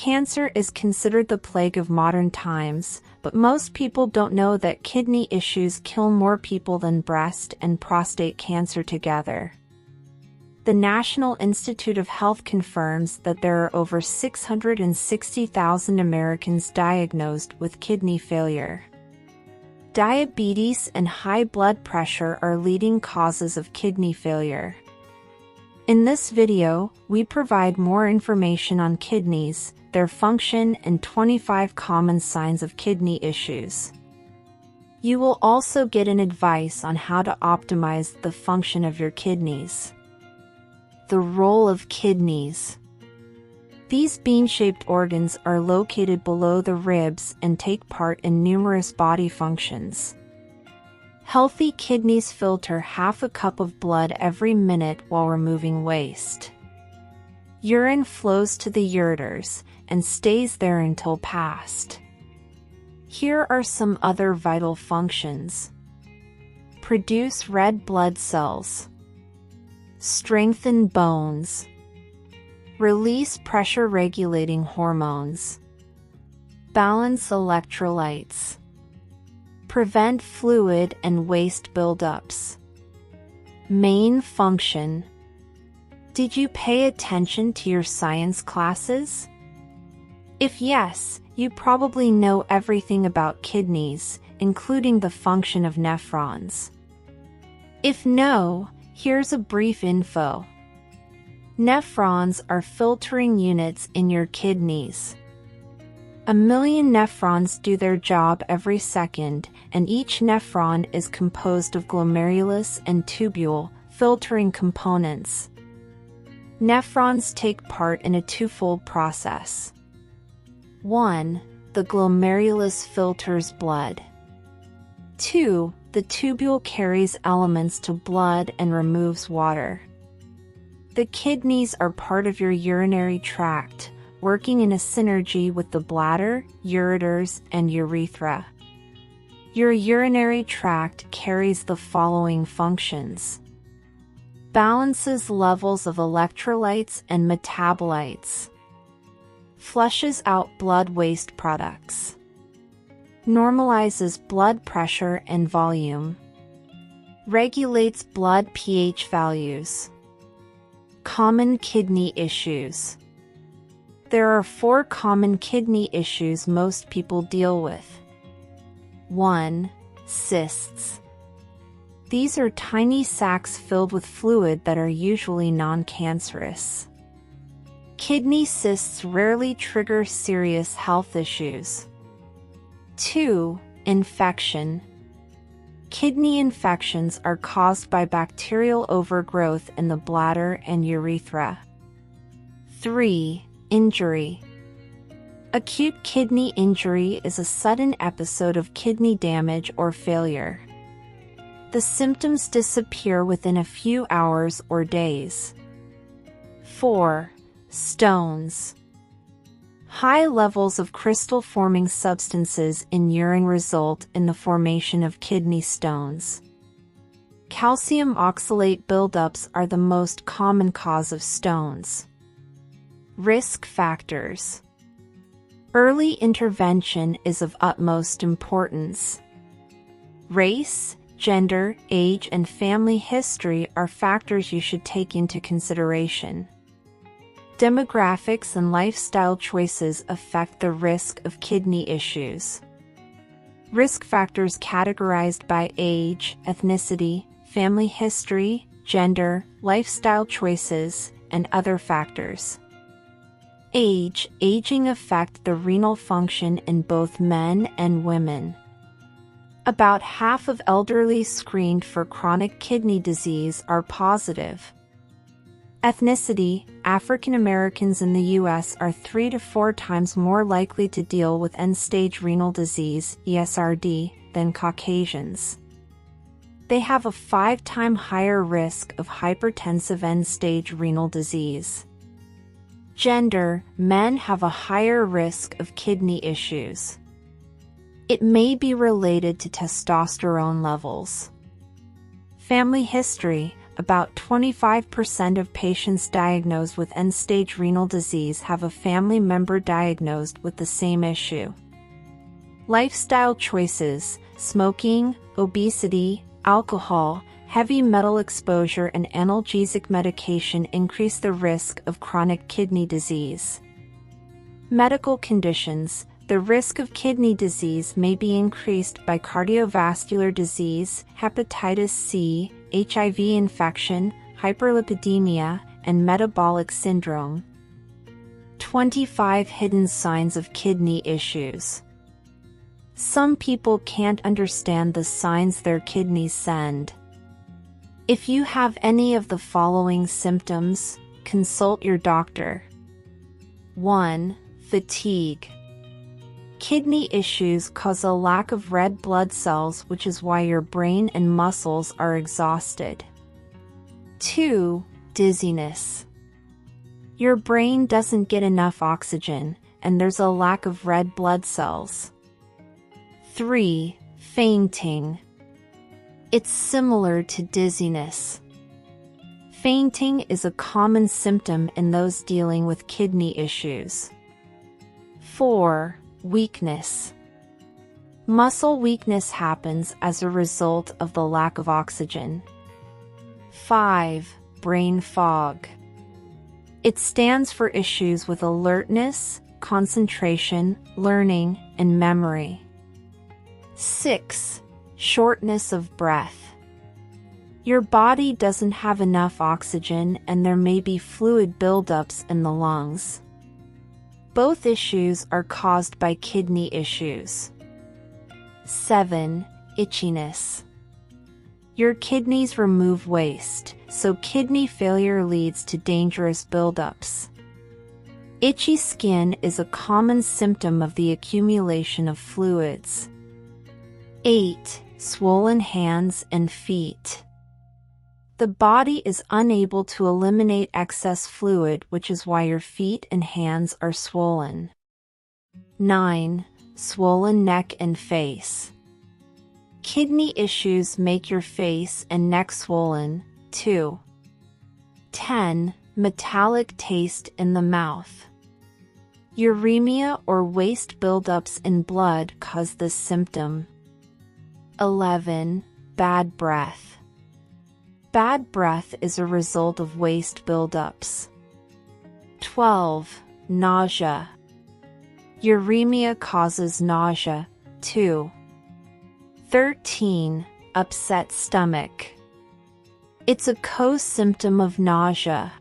Cancer is considered the plague of modern times, but most people don't know that kidney issues kill more people than breast and prostate cancer together. The National Institute of Health confirms that there are over 660,000 Americans diagnosed with kidney failure. Diabetes and high blood pressure are leading causes of kidney failure. In this video, we provide more information on kidneys, their function, and 25 common signs of kidney issues. You will also get an advice on how to optimize the function of your kidneys. The role of kidneys. These bean-shaped organs are located below the ribs and take part in numerous body functions. Healthy kidneys filter half a cup of blood every minute while removing waste. Urine flows to the ureters and stays there until passed. Here are some other vital functions. Produce red blood cells. Strengthen bones. Release pressure-regulating hormones. Balance electrolytes. Prevent fluid and waste buildups. Main function. Did you pay attention to your science classes? If yes, you probably know everything about kidneys, including the function of nephrons. If no, here's a brief info. Nephrons are filtering units in your kidneys. 1 million nephrons do their job every second, and each nephron is composed of glomerulus and tubule, filtering components. Nephrons take part in a twofold process. 1. The glomerulus filters blood. 2. The tubule carries elements to blood and removes water. The kidneys are part of your urinary tract, working in a synergy with the bladder, ureters, and urethra. Your urinary tract carries the following functions. Balances levels of electrolytes and metabolites. Flushes out blood waste products. Normalizes blood pressure and volume. Regulates blood pH values. Common kidney issues. There are 4 common kidney issues most people deal with. 1. Cysts. These are tiny sacs filled with fluid that are usually non-cancerous. Kidney cysts rarely trigger serious health issues. 2. Infection. Kidney infections are caused by bacterial overgrowth in the bladder and urethra. 3. Injury. Acute kidney injury is a sudden episode of kidney damage or failure. The symptoms disappear within a few hours or days. 4. Stones. High levels of crystal-forming substances in urine result in the formation of kidney stones. Calcium oxalate buildups are the most common cause of stones. Risk factors. Early intervention is of utmost importance. Race, gender, age, and family history are factors you should take into consideration. Demographics and lifestyle choices affect the risk of kidney issues. Risk factors categorized by age, ethnicity, family history, gender, lifestyle choices, and other factors. Aging affect the renal function in both men and women. About half of elderly screened for chronic kidney disease are positive. Ethnicity. African Americans in the U.S. are 3 to 4 times more likely to deal with end-stage renal disease, ESRD, than Caucasians. They have a 5-time higher risk of hypertensive end-stage renal disease. Gender. Men have a higher risk of kidney issues. It may be related to testosterone levels. Family history. about 25% of patients diagnosed with end-stage renal disease have a family member diagnosed with the same issue. Lifestyle choices: smoking, obesity, alcohol, heavy metal exposure, and analgesic medication increase the risk of chronic kidney disease. Medical conditions: the risk of kidney disease may be increased by cardiovascular disease, hepatitis C, HIV infection, hyperlipidemia, and metabolic syndrome. 25 hidden signs of kidney issues. Some people can't understand the signs their kidneys send. If you have any of the following symptoms, consult your doctor. 1. Fatigue. Kidney issues cause a lack of red blood cells, which is why your brain and muscles are exhausted. 2. Dizziness. Your brain doesn't get enough oxygen, and there's a lack of red blood cells. 3. Fainting. It's similar to dizziness. Fainting is a common symptom in those dealing with kidney issues. 4. Weakness. Muscle weakness happens as a result of the lack of oxygen. 5. Brain fog. It stands for issues with alertness, concentration, learning, and memory. 6. Shortness of breath. Your body doesn't have enough oxygen and there may be fluid buildups in the lungs. Both issues are caused by kidney issues. 7. Itchiness. Your kidneys remove waste, so kidney failure leads to dangerous buildups. Itchy skin is a common symptom of the accumulation of fluids. 8. Swollen hands and feet. The body is unable to eliminate excess fluid, which is why your feet and hands are swollen. 9. Swollen neck and face. Kidney issues make your face and neck swollen, too. 10. Metallic taste in the mouth. Uremia or waste buildups in blood cause this symptom. 11. Bad breath. Bad breath is a result of waste buildups. 12. Nausea. Uremia causes nausea, too. 13. Upset stomach. It's a co-symptom of nausea.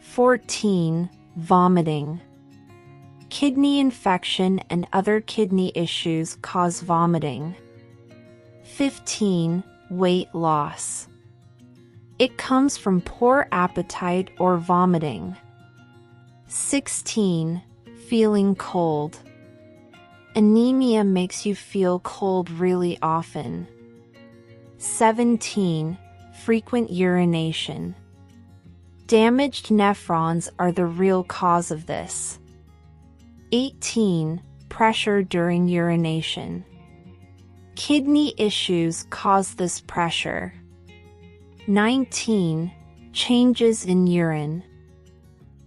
14. Vomiting. Kidney infection and other kidney issues cause vomiting. 15. Weight loss. It comes from poor appetite or vomiting. 16. Feeling cold. Anemia makes you feel cold really often. 17. Frequent urination. Damaged nephrons are the real cause of this. 18. Pressure during urination. Kidney issues cause this pressure. 19. Changes in urine.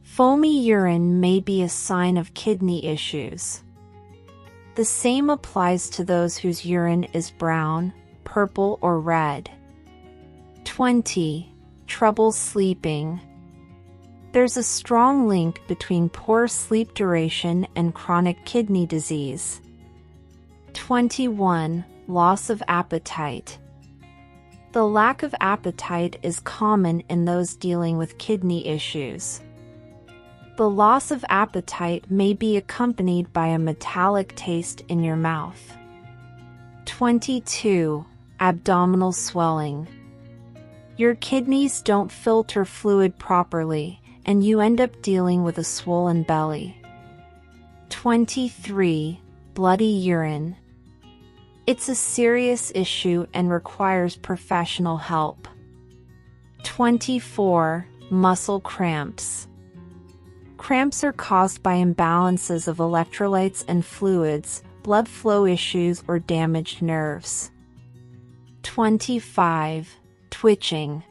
Foamy urine may be a sign of kidney issues. The same applies to those whose urine is brown, purple, or red. 20. Trouble sleeping. There's a strong link between poor sleep duration and chronic kidney disease. 21. Loss of appetite. The lack of appetite is common in those dealing with kidney issues. The loss of appetite may be accompanied by a metallic taste in your mouth. 22. Abdominal swelling. Your kidneys don't filter fluid properly, and you end up dealing with a swollen belly. 23. Bloody urine. It's a serious issue and requires professional help. 24. Muscle cramps. Cramps are caused by imbalances of electrolytes and fluids, blood flow issues, or damaged nerves. 25. Twitching.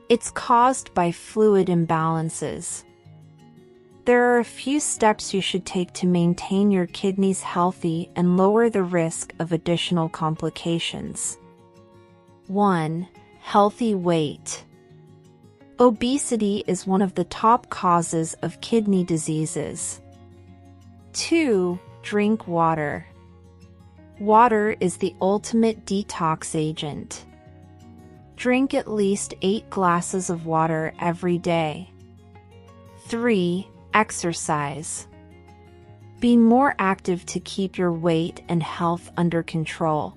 It's caused by fluid imbalances. There are a few steps you should take to maintain your kidneys healthy and lower the risk of additional complications. 1. Healthy weight. Obesity is one of the top causes of kidney diseases. 2. Drink water. Water is the ultimate detox agent. Drink at least 8 glasses of water every day. 3. Exercise. Be more active to keep your weight and health under control.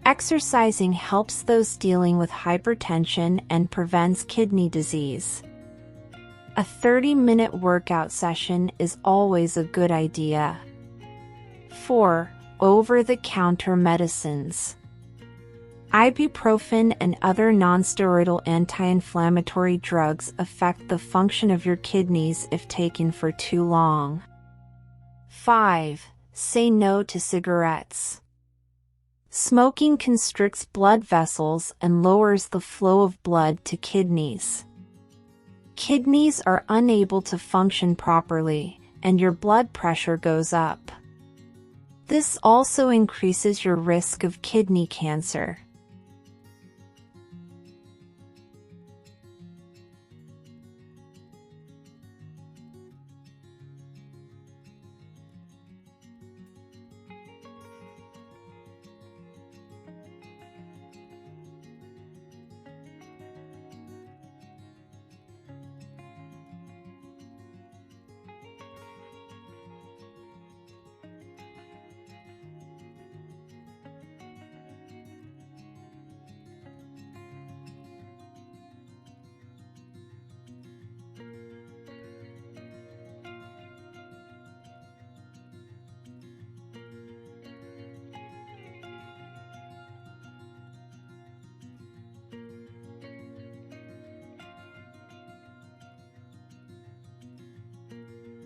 Exercising helps those dealing with hypertension and prevents kidney disease. A 30-minute workout session is always a good idea. 4. Over-the-counter medicines. Ibuprofen and other nonsteroidal anti-inflammatory drugs affect the function of your kidneys if taken for too long. 5. Say no to cigarettes. Smoking constricts blood vessels and lowers the flow of blood to kidneys. Kidneys are unable to function properly, and your blood pressure goes up. This also increases your risk of kidney cancer.